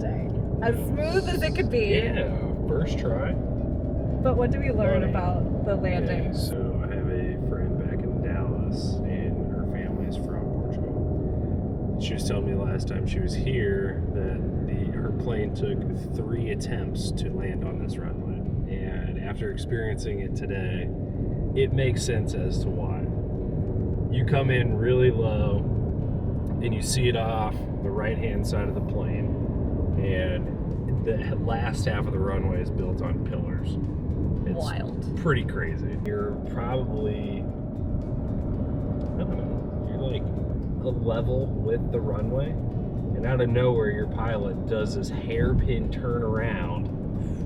landing. As smooth as it could be. Yeah, first try. But what do we learn about the landing? Okay, so I have a friend back in Dallas, and her family is from Portugal. She was telling me last time she was here that her plane took 3 attempts to land on this runway. And after experiencing it today, it makes sense as to why. You come in really low, and you see it off the right-hand side of the plane, and the last half of the runway is built on pillars. It's wild. Pretty crazy. You're probably, I don't know, you're like a level with the runway, and out of nowhere your pilot does this hairpin turn around.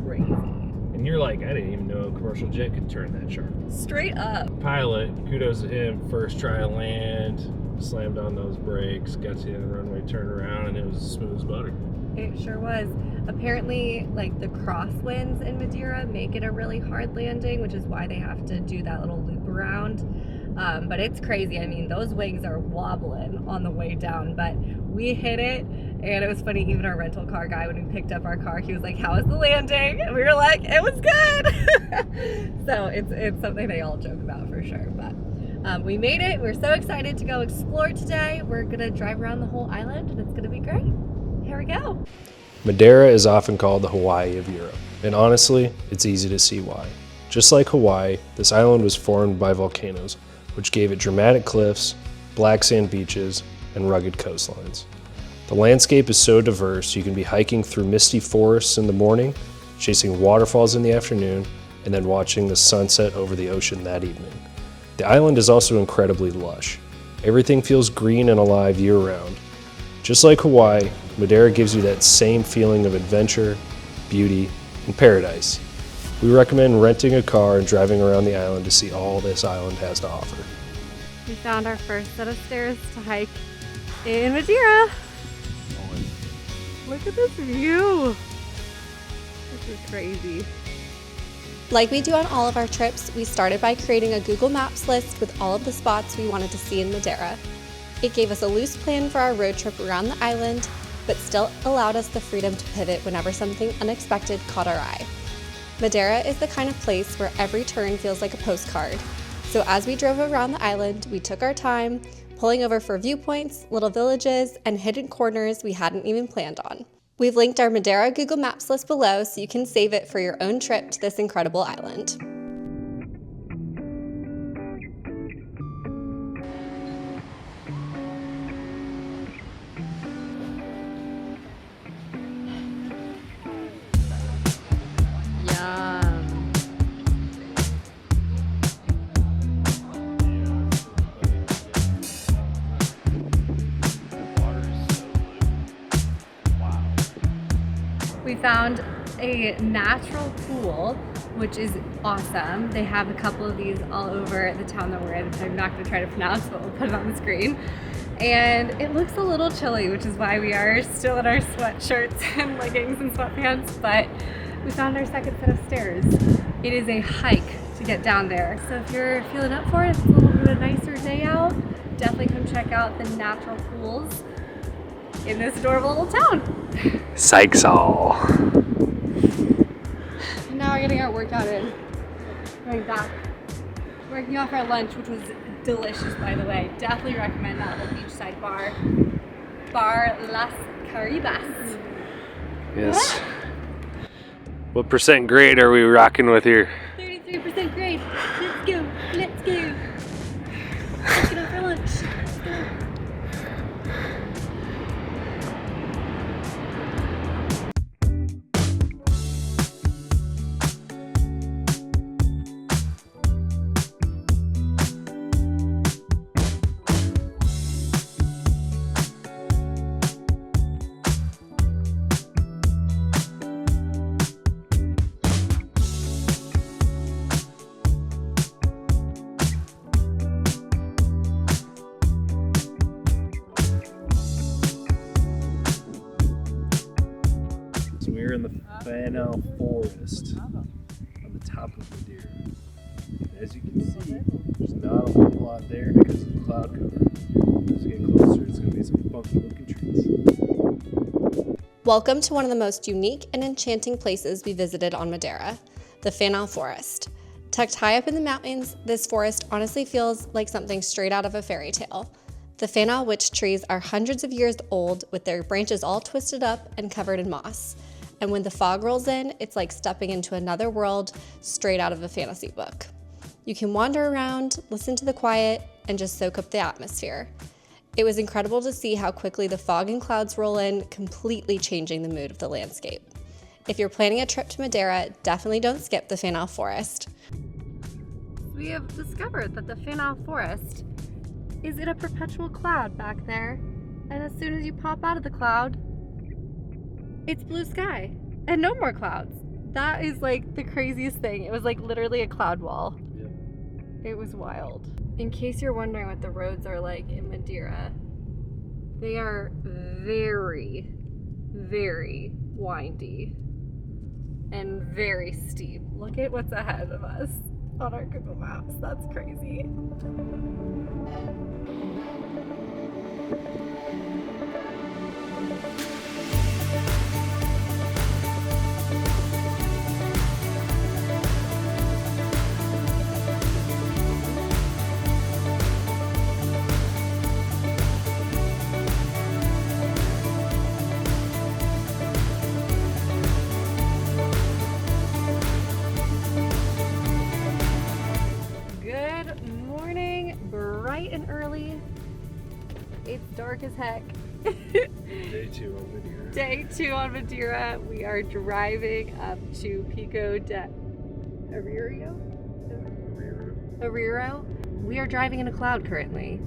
Crazy. And you're like, I didn't even know a commercial jet could turn that sharp. Straight up. Pilot, kudos to him, first try to land, slammed on those brakes, got to the end of the runway, turned around, and it was as smooth as butter. It sure was. Apparently, like, the crosswinds in Madeira make it a really hard landing, which is why they have to do that little loop around. But it's crazy. I mean, those wings are wobbling on the way down, but we hit it. And it was funny, even our rental car guy, when we picked up our car, he was like, how was the landing? And we were like, it was good. So it's something they all joke about for sure. But we made it. We're so excited to go explore today. We're going to drive around the whole island, and it's going to be great. Here we go. Madeira is often called the Hawaii of Europe, and honestly, it's easy to see why. Just like Hawaii, this island was formed by volcanoes, which gave it dramatic cliffs, black sand beaches, and rugged coastlines. The landscape is so diverse, you can be hiking through misty forests in the morning, chasing waterfalls in the afternoon, and then watching the sunset over the ocean that evening. The island is also incredibly lush. Everything feels green and alive year-round. Just like Hawaii, Madeira gives you that same feeling of adventure, beauty, and paradise. We recommend renting a car and driving around the island to see all this island has to offer. We found our first set of stairs to hike in Madeira. Look at this view. This is crazy. Like we do on all of our trips, we started by creating a Google Maps list with all of the spots we wanted to see in Madeira. It gave us a loose plan for our road trip around the island, but still allowed us the freedom to pivot whenever something unexpected caught our eye. Madeira is the kind of place where every turn feels like a postcard. So as we drove around the island, we took our time, pulling over for viewpoints, little villages, and hidden corners we hadn't even planned on. We've linked our Madeira Google Maps list below so you can save it for your own trip to this incredible island. We found a natural pool, which is awesome. They have a couple of these all over the town that we're in, which I'm not going to try to pronounce, but we'll put it on the screen. And it looks a little chilly, which is why we are still in our sweatshirts and leggings and sweatpants, but we found our second set of stairs. It is a hike to get down there. So if you're feeling up for it, if it's a little bit of a nicer day out, definitely come check out the natural pools in this adorable little town. Seixal. Now we're getting our workout in. Going back. Working off our lunch, which was delicious, by the way. Definitely recommend that little beachside bar. Bar Las Caribas. Yes. What percent grade are we rocking with here? 33% grade. Let's go. Let's go. Let's get off our lunch. Let's go. So we're in the Fanal Forest on the top of Madeira. As you can see, there's not a whole lot there because of the cloud cover. As we get closer, it's going to be some funky looking trees. Welcome to one of the most unique and enchanting places we visited on Madeira, the Fanal Forest. Tucked high up in the mountains, this forest honestly feels like something straight out of a fairy tale. The Fanal witch trees are hundreds of years old with their branches all twisted up and covered in moss. And when the fog rolls in, it's like stepping into another world straight out of a fantasy book. You can wander around, listen to the quiet, and just soak up the atmosphere. It was incredible to see how quickly the fog and clouds roll in, completely changing the mood of the landscape. If you're planning a trip to Madeira, definitely don't skip the Fanal Forest. We have discovered that the Fanal Forest is in a perpetual cloud back there. And as soon as you pop out of the cloud, it's blue sky and no more clouds. That is like the craziest thing. It was like literally a cloud wall. Yeah. It was wild. In case you're wondering what the roads are like in Madeira, they are very, very windy and very steep. Look at what's ahead of us on our Google Maps. That's crazy. And early. It's dark as heck. Day 2 on Madeira. Day 2 on Madeira. We are driving up to Pico de Arieiro. We are driving in a cloud currently.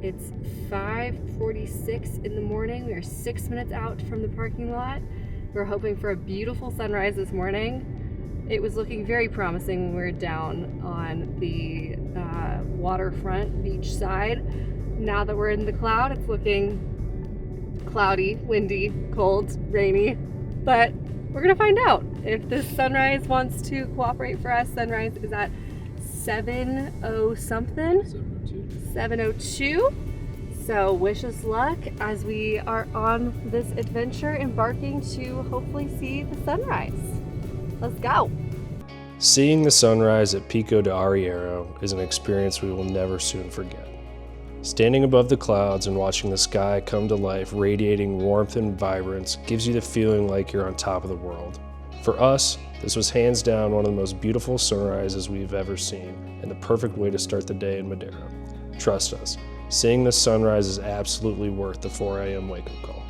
It's 5:46 in the morning. We are 6 minutes out from the parking lot. We're hoping for a beautiful sunrise this morning. It was looking very promising when we were down on the waterfront beach side. Now that we're in the cloud, it's looking cloudy, windy, cold, rainy, but we're gonna find out if this sunrise wants to cooperate for us. Sunrise is at 7:02. So wish us luck as we are on this adventure, embarking to hopefully see the sunrise. Let's go. Seeing the sunrise at Pico de Arieiro is an experience we will never soon forget. Standing above the clouds and watching the sky come to life, radiating warmth and vibrance, gives you the feeling like you're on top of the world. For us, this was hands down one of the most beautiful sunrises we've ever seen, and the perfect way to start the day in Madeira. Trust us, seeing this sunrise is absolutely worth the 4 a.m. wake-up call.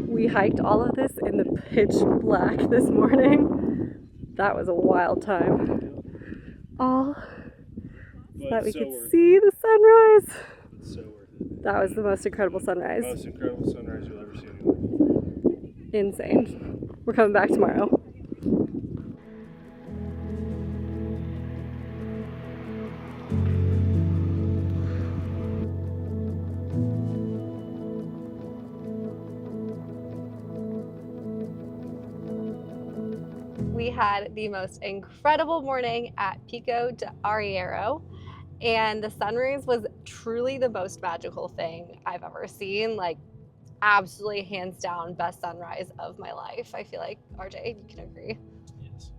We hiked all of this in the pitch black this morning. That was a wild time. All so that we could see the sunrise. It's so worth it. That was the most incredible sunrise. Most incredible sunrise you'll ever see. Insane. We're coming back tomorrow. We had the most incredible morning at Pico de Arieiro, and the sunrise was truly the most magical thing I've ever seen. Like, absolutely hands down best sunrise of my life. I feel like, RJ, you can agree. Yes.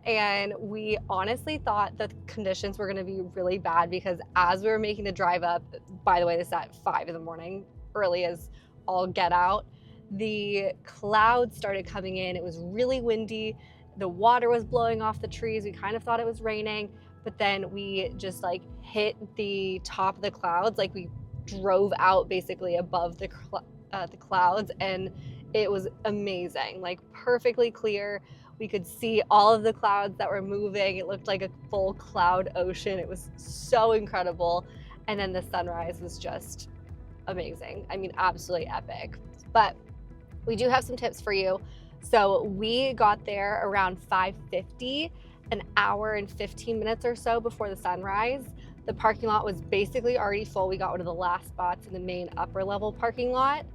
And we honestly thought the conditions were going to be really bad because as we were making the drive up, by the way, this is at 5 in the morning, early as all get out, the clouds started coming in. It was really windy. The water was blowing off the trees. We kind of thought it was raining, but then we just like hit the top of the clouds. Like we drove out basically above the clouds, and it was amazing, like perfectly clear. We could see all of the clouds that were moving. It looked like a full cloud ocean. It was so incredible. And then the sunrise was just amazing. I mean, absolutely epic. But we do have some tips for you. So we got there around 5:50, an hour and 15 minutes or so before the sunrise. The parking lot was basically already full. We got one of the last spots in the main upper level parking lot.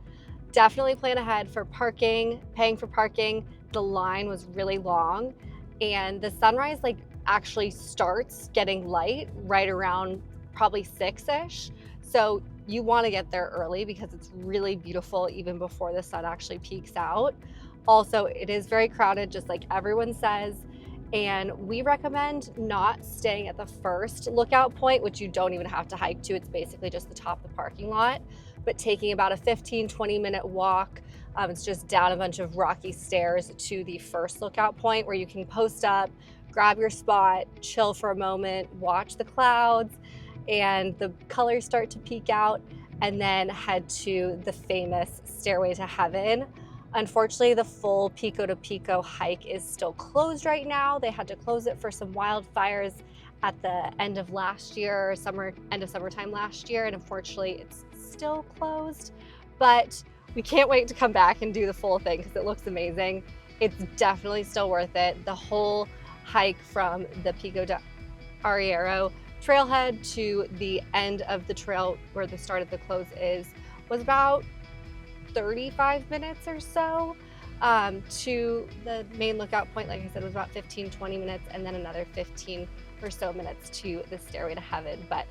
Definitely plan ahead for parking, paying for parking. The line was really long, and the sunrise like actually starts getting light right around probably 6-ish. So you want to get there early because it's really beautiful even before the sun actually peaks out. Also, it is very crowded, just like everyone says. And we recommend not staying at the first lookout point, which you don't even have to hike to. It's basically just the top of the parking lot, but taking about a 15-20 minute walk. It's just down a bunch of rocky stairs to the first lookout point where you can post up, grab your spot, chill for a moment, watch the clouds and the colors start to peek out, and then head to the famous Stairway to Heaven. Unfortunately, the full Pico to Pico hike is still closed right now. They had to close it for some wildfires at the end of last year, end of summertime last year, and unfortunately it's still closed. But we can't wait to come back and do the full thing because it looks amazing. It's definitely still worth it. The whole hike from the Pico de Arieiro trailhead to the end of the trail where the start of the close was about 35 minutes or so. To the main lookout point, like I said, was about 15-20 minutes, and then another 15 or so minutes to the Stairway to Heaven. But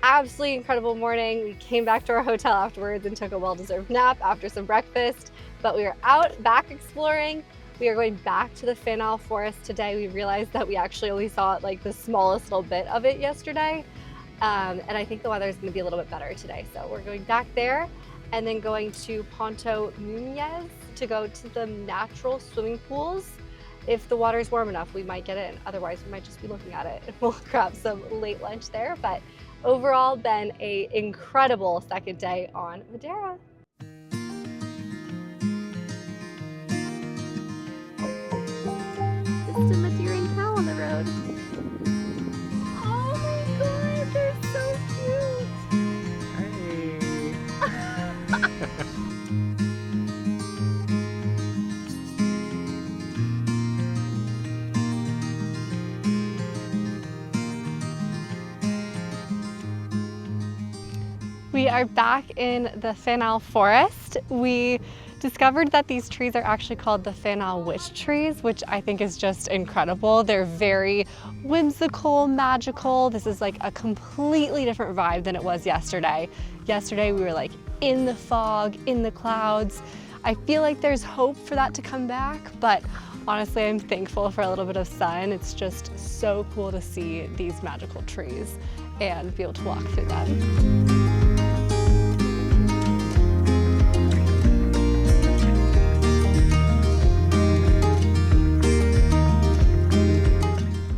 absolutely incredible morning. We came back to our hotel afterwards and took a well-deserved nap after some breakfast, but we were out back exploring. We are going back to the Fanal Forest today. We realized that we actually only saw like the smallest little bit of it yesterday. And I think the weather is going to be a little bit better today. So we're going back there and then going to Porto Moniz to go to the natural swimming pools. If the water is warm enough, we might get in. Otherwise, we might just be looking at it. We'll grab some late lunch there. But overall, been an incredible second day on Madeira. Just a Madeiran cow on the road. Oh my god, they're so cute! Hey! We are back in the Fanal Forest. We discovered that these trees are actually called the Fanal witch trees, which I think is just incredible. They're very whimsical, magical. This is like a completely different vibe than it was yesterday. Yesterday we were like in the fog, in the clouds. I feel like there's hope for that to come back, but honestly I'm thankful for a little bit of sun. It's just so cool to see these magical trees and be able to walk through them.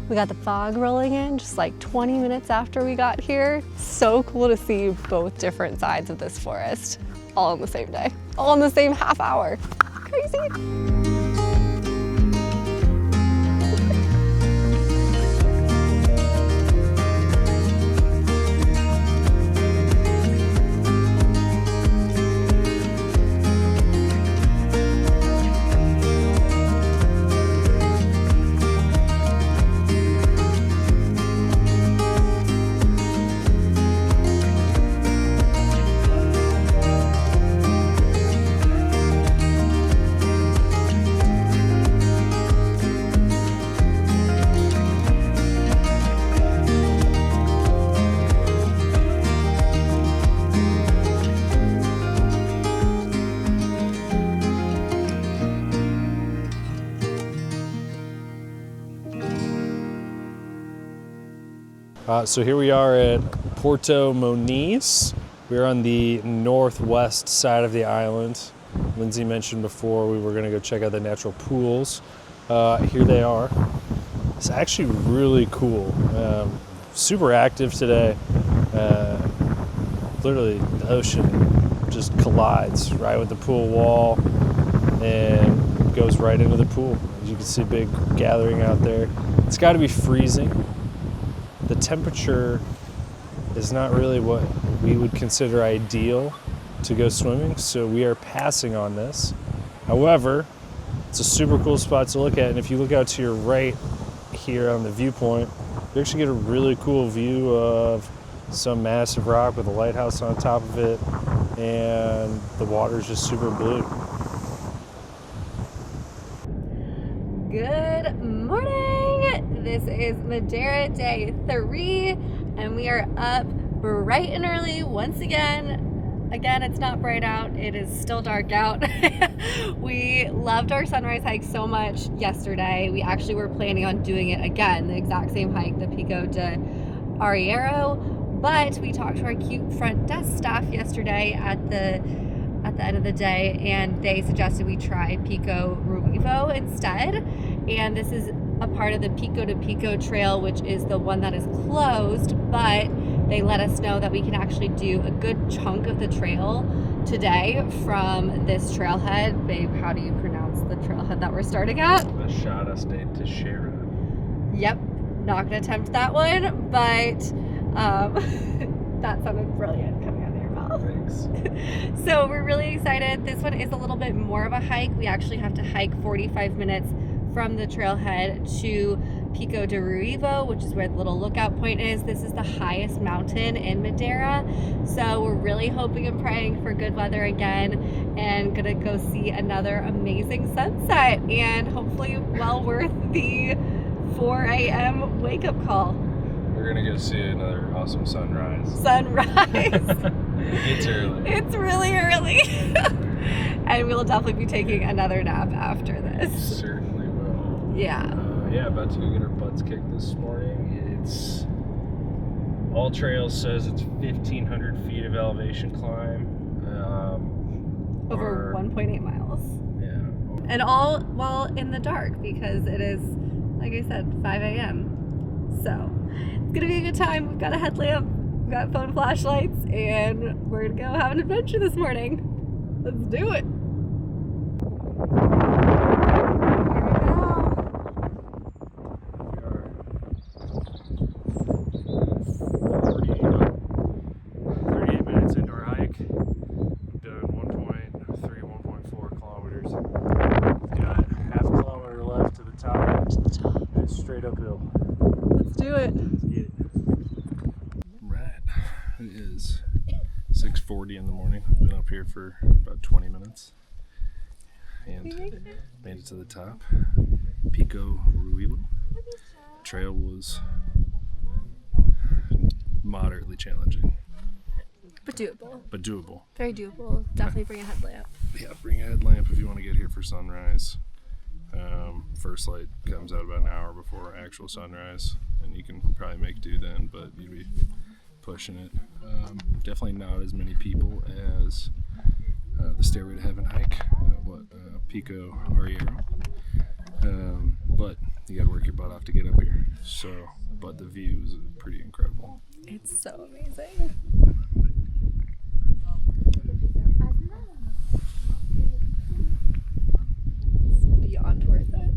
We got the fog rolling in just like 20 minutes after we got here. So cool to see both different sides of this forest all on the same day, all in the same half hour. Crazy. So here we are at Porto Moniz. We're on the northwest side of the island. Lindsay mentioned before we were going to go check out the natural pools. Here they are. It's actually really cool. Super active today. Literally, the ocean just collides right with the pool wall and goes right into the pool. As you can see, big gathering out there. It's got to be freezing. The temperature is not really what we would consider ideal to go swimming, so we are passing on this. However, it's a super cool spot to look at, and if you look out to your right here on the viewpoint, you actually get a really cool view of some massive rock with a lighthouse on top of it, and the water's just super blue. Good morning! This is Madeira day 3, and we are up bright and early once again. Again, it's not bright out, it is still dark out. We loved our sunrise hike so much yesterday. We actually were planning on doing it again, the exact same hike, the Pico de Arieiro, but we talked to our cute front desk staff yesterday at the end of the day, and they suggested we try Pico Ruivo instead. And this is a part of the Pico de Pico trail, which is the one that is closed, but they let us know that we can actually do a good chunk of the trail today from this trailhead. Babe, how do you pronounce the trailhead that we're starting at? The Shada State to Shara. Yep, not gonna attempt that one, but that sounded brilliant coming out of your mouth. Thanks. So we're really excited. This one is a little bit more of a hike. We actually have to hike 45 minutes from the trailhead to Pico de Ruivo, which is where the little lookout point is. This is the highest mountain in Madeira. So we're really hoping and praying for good weather again, and gonna go see another amazing sunset, and hopefully well worth the 4 a.m. wake up call. We're gonna go see another awesome sunrise. It's early. It's really early. And we'll definitely be taking another nap after this. Certainly will. Yeah. About to go get our butts kicked this morning. It's All Trails says it's 1,500 feet of elevation climb. Over 1.8 miles. Yeah. And all while in the dark, because it is, like I said, 5 a.m. So it's gonna be a good time. We've got a headlamp, we've got phone flashlights, and we're gonna go have an adventure this morning. Let's do it. Straight uphill. Let's do it. Right. It is 6:40 in the morning. We've been up here for about 20 minutes and made it to the top. Pico Ruivo. Trail was moderately challenging. But doable. But doable. Very doable. Definitely bring a headlamp. Yeah, bring a headlamp if you want to get here for sunrise. First light comes out about an hour before actual sunrise, and you can probably make do then, but you'd be pushing it. Definitely not as many people as the Stairway to Heaven hike, Pico Arieiro. But you got to work your butt off to get up here. So, but the view is pretty incredible. It's so amazing. Beyond worth it.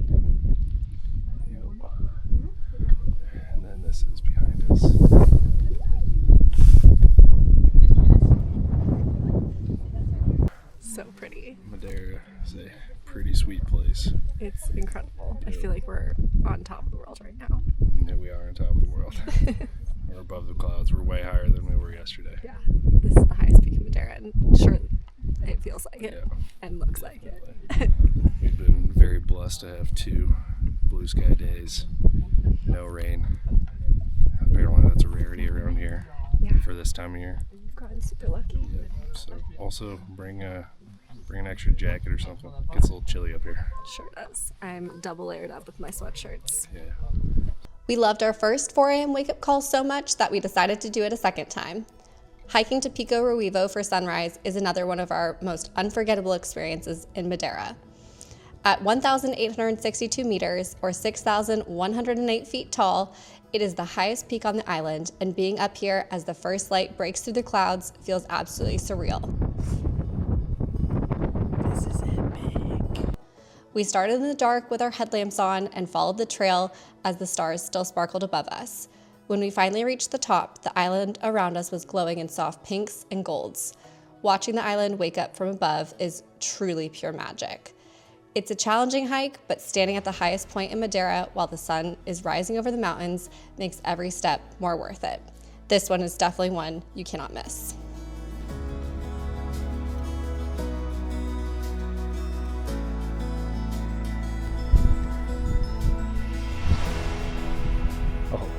Yep. And then this is behind us. So pretty. Madeira is a pretty sweet place. It's incredible. I feel like we're on top of the world right now. Yeah, we are on top of the world. We're above the clouds. We're way higher than we were yesterday. Yeah. This is the highest peak in Madeira, and sure, it feels like it and looks like it. We've been very blessed to have 2 blue sky days, no rain. Apparently that's a rarity around here for this time of year. We've gotten super lucky. Yeah. So also bring an extra jacket or something. It gets a little chilly up here. Sure does. I'm double layered up with my sweatshirts. Yeah. We loved our first 4 a.m. wake-up call so much that we decided to do it a second time. Hiking to Pico Ruivo for sunrise is another one of our most unforgettable experiences in Madeira. At 1,862 meters, or 6,108 feet tall, it is the highest peak on the island, and being up here as the first light breaks through the clouds feels absolutely surreal. This is epic. We started in the dark with our headlamps on and followed the trail as the stars still sparkled above us. When we finally reached the top, the island around us was glowing in soft pinks and golds. Watching the island wake up from above is truly pure magic. It's a challenging hike, but standing at the highest point in Madeira while the sun is rising over the mountains makes every step more worth it. This one is definitely one you cannot miss. Oh, wow.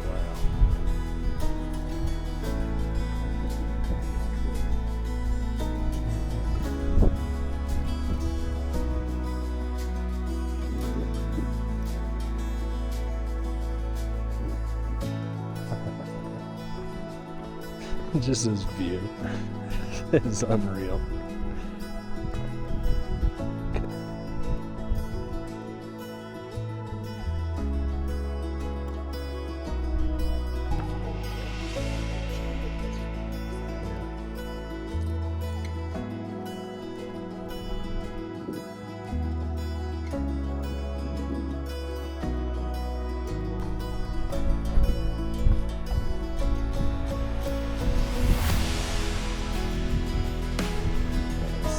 Just this view is unreal.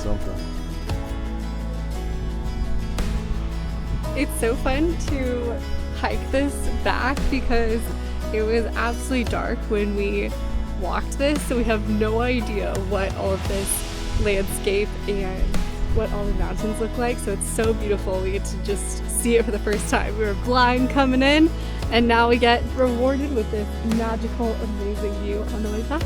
Something. It's so fun to hike this back because it was absolutely dark when we walked this, so we have no idea what all of this landscape and what all the mountains look like. So it's so beautiful. We get to just see it for the first time. We were blind coming in, and now we get rewarded with this magical, amazing view on the way back.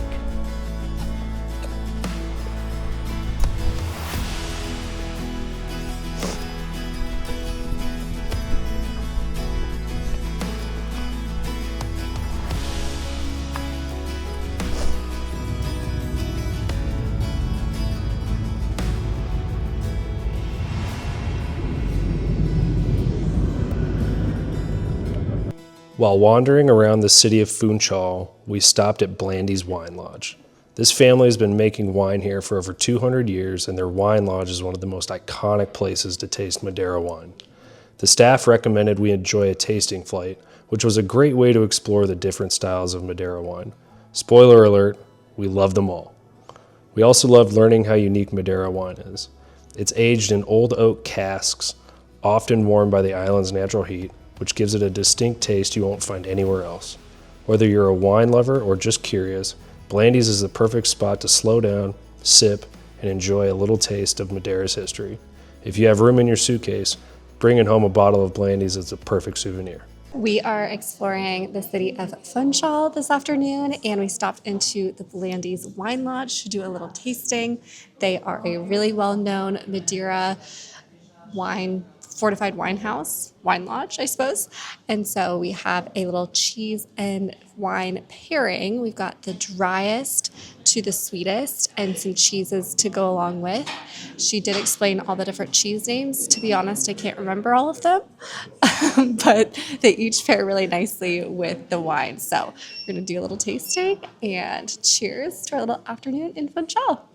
While wandering around the city of Funchal, we stopped at Blandy's Wine Lodge. This family has been making wine here for over 200 years, and their wine lodge is one of the most iconic places to taste Madeira wine. The staff recommended we enjoy a tasting flight, which was a great way to explore the different styles of Madeira wine. Spoiler alert, we love them all. We also loved learning how unique Madeira wine is. It's aged in old oak casks, often warmed by the island's natural heat, which gives it a distinct taste you won't find anywhere else. Whether you're a wine lover or just curious, Blandy's is the perfect spot to slow down, sip, and enjoy a little taste of Madeira's history. If you have room in your suitcase, bringing home a bottle of Blandy's is a perfect souvenir. We are exploring the city of Funchal this afternoon, and we stopped into the Blandy's Wine Lodge to do a little tasting. They are a really well-known Madeira fortified wine lodge, I suppose. And so we have a little cheese and wine pairing. We've got the driest to the sweetest and some cheeses to go along with. She did explain all the different cheese names. To be honest, I can't remember all of them, but they each pair really nicely with the wine. So we're gonna do a little tasting, and cheers to our little afternoon in Funchal.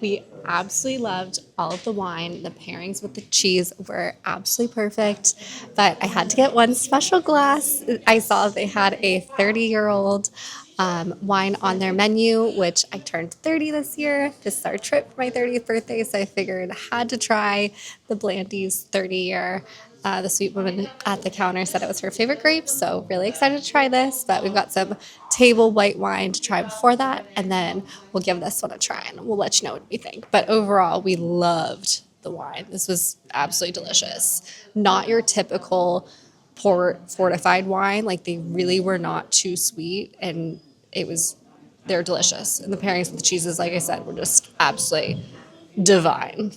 We absolutely loved all of the wine. The pairings with the cheese were absolutely perfect, but I had to get one special glass. I saw they had a 30-year-old wine on their menu, which I turned 30 this year. This is our trip for my 30th birthday, so I figured I had to try the Blandy's 30-year. The sweet woman at the counter said it was her favorite grape, so really excited to try this. But we've got some table white wine to try before that, and then we'll give this one a try, and we'll let you know what we think. But overall, we loved the wine. This was absolutely delicious. Not your typical port fortified wine. Like, they really were not too sweet, and they're delicious. And the pairings with the cheeses, like I said, were just absolutely divine.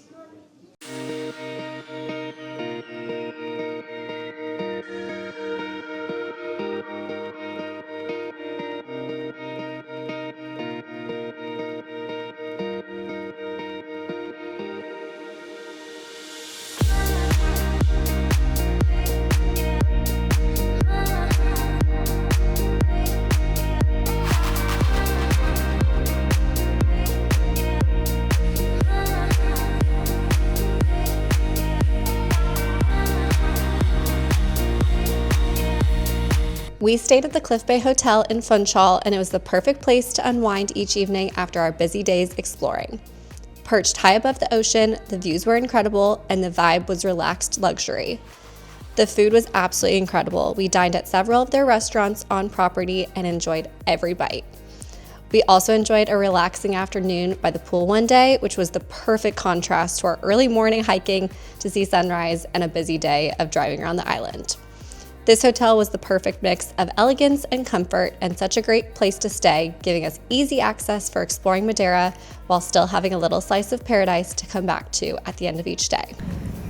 We stayed at the Cliff Bay Hotel in Funchal, and it was the perfect place to unwind each evening after our busy days exploring. Perched high above the ocean, the views were incredible, and the vibe was relaxed luxury. The food was absolutely incredible. We dined at several of their restaurants on property and enjoyed every bite. We also enjoyed a relaxing afternoon by the pool one day, which was the perfect contrast to our early morning hiking to see sunrise and a busy day of driving around the island. This hotel was the perfect mix of elegance and comfort and such a great place to stay, giving us easy access for exploring Madeira while still having a little slice of paradise to come back to at the end of each day.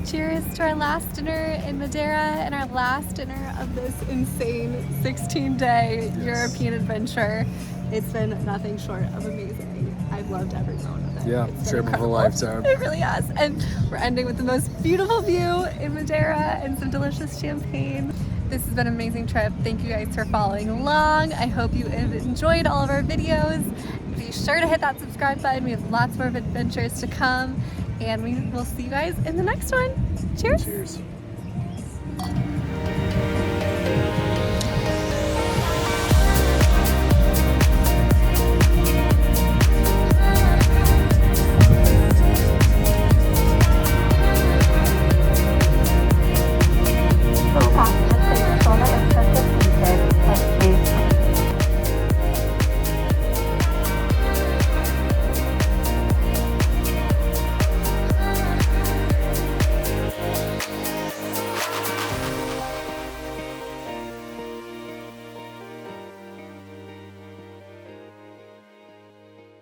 Cheers to our last dinner in Madeira and our last dinner of this insane 16-day European adventure. It's been nothing short of amazing. I've loved every moment of it. Yeah, It's been trip of a incredible. lifetime. It really has. And we're ending with the most beautiful view in Madeira and some delicious champagne. This has been an amazing trip. Thank you guys for following along. I hope you have enjoyed all of our videos. Be sure to hit that subscribe button. We have lots more adventures to come. And we will see you guys in the next one. Cheers. Cheers.